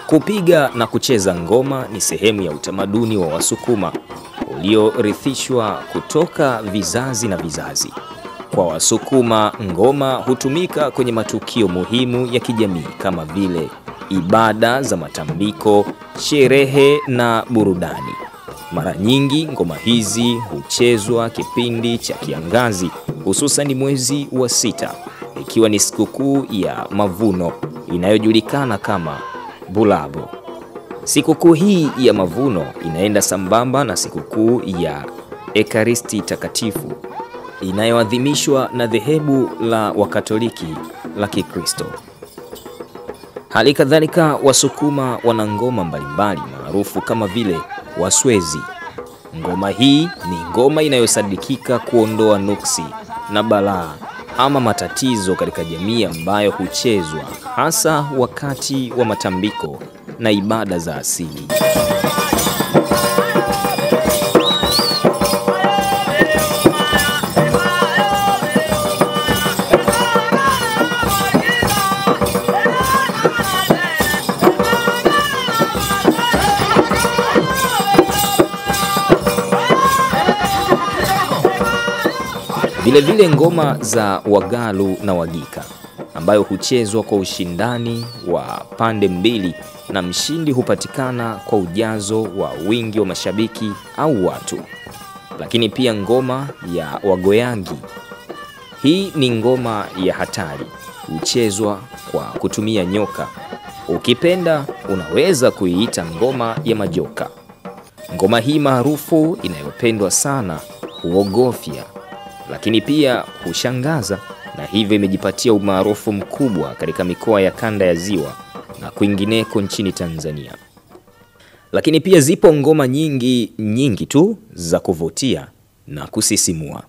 Kupiga na kucheza ngoma ni sehemu ya utamaduni wa Wasukuma uliorithishwa kutoka vizazi na vizazi. Kwa Wasukuma, ngoma hutumika kwenye matukio muhimu ya kijamii kama vile ibada za matambiko, sherehe na burudani. Mara nyingi ngoma hizi huchezwa kipindi cha kiangazi, hususan mwezi wa 6, ikiwa ni sikukuu ya mavuno inayojulikana kama Bulabo. Sikukuu hii ya mavuno inaenda sambamba na sikukuu ya Ekaristi Takatifu inayoadhimishwa na dhehebu la Wakatoliki la Kikristo. Hali kadhalika, Wasukuma wana ngoma mbalimbali maarufu kama vile Waswezi. Ngoma hii ni ngoma inayosadikika kuondoa nuksi na balaa ama matatizo katika jamii, ambayo huchezwa hasa wakati wa matambiko na ibada za asili. Vile ngoma za Wagalu na Wagika, ambayo huchezwa kwa ushindani wa pande mbili na mshindi hupatikana kwa ujazo wa wingi wa mashabiki au watu. Lakini pia ngoma ya Wagoyangi. Hii ni ngoma ya hatari, huchezwa kwa kutumia nyoka. Ukipenda unaweza kuiita ngoma ya majoka. Ngoma hii maarufu inayopendwa sana huogofya, lakini pia hushangaza, na hivyo imejipatia umaarufu mkubwa katika mikoa ya kanda ya Ziwa na kwingineko nchini Tanzania. Lakini pia zipo ngoma nyingi tu za kuvutia na kusisimua.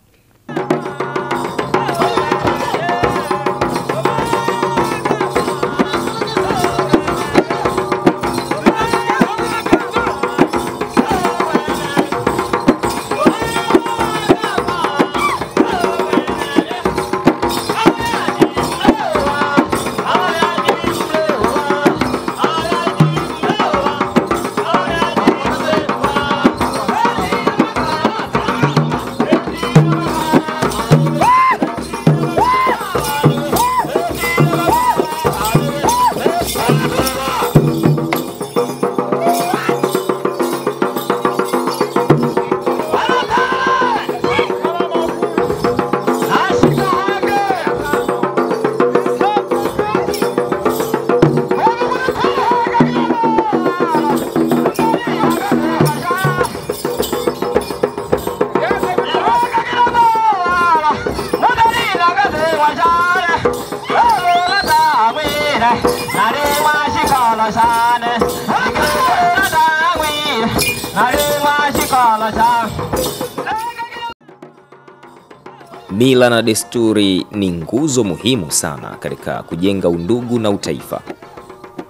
Mila na desturi ni nguzo muhimu sana katika kujenga undugu na utaifa.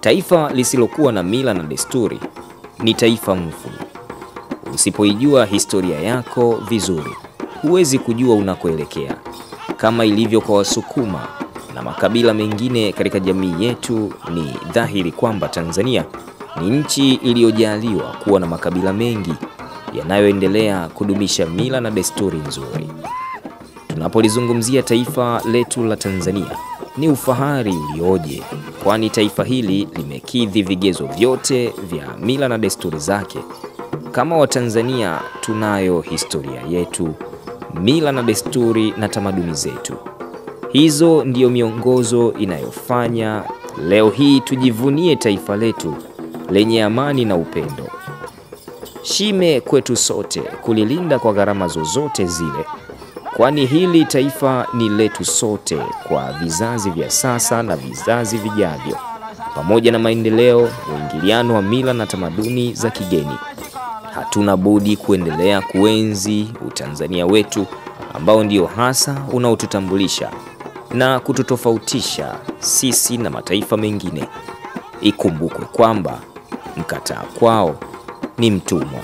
Taifa lisilokuwa na mila na desturi ni taifa mfu. Usipoijua historia yako vizuri, huwezi kujua unakoelekea. Kama ilivyo kwa Wasukuma na makabila mengine katika jamii yetu, ni dhahiri kwamba Tanzania ni nchi iliyojaliwa kuwa na makabila mengi yanayoendelea kudumisha mila na desturi nzuri. Tunapolizungumzia taifa letu la Tanzania, ni ufahari ulioje, kwani taifa hili limekidhi vigezo vyote vya mila na desturi zake. Kama Watanzania tunayo historia yetu, mila na desturi na tamaduni zetu. Hizo ndiyo miongozo inayofanya leo hii tujivunie taifa letu lenye amani na upendo. Shime kwetu sote kulilinda kwa gharama zozote zile, kwani hili taifa ni letu sote, kwa vizazi vya sasa na vizazi vijavyo. Pamoja na maendeleo, uingiliano wa mila na tamaduni za kigeni, hatuna budi kuendelea kuenzi Utanzania wetu ambao ndio hasa unaotutambulisha na kututofautisha sisi na mataifa mengine. Ikumbukwe kwamba mkataa kwao ni mtumwa.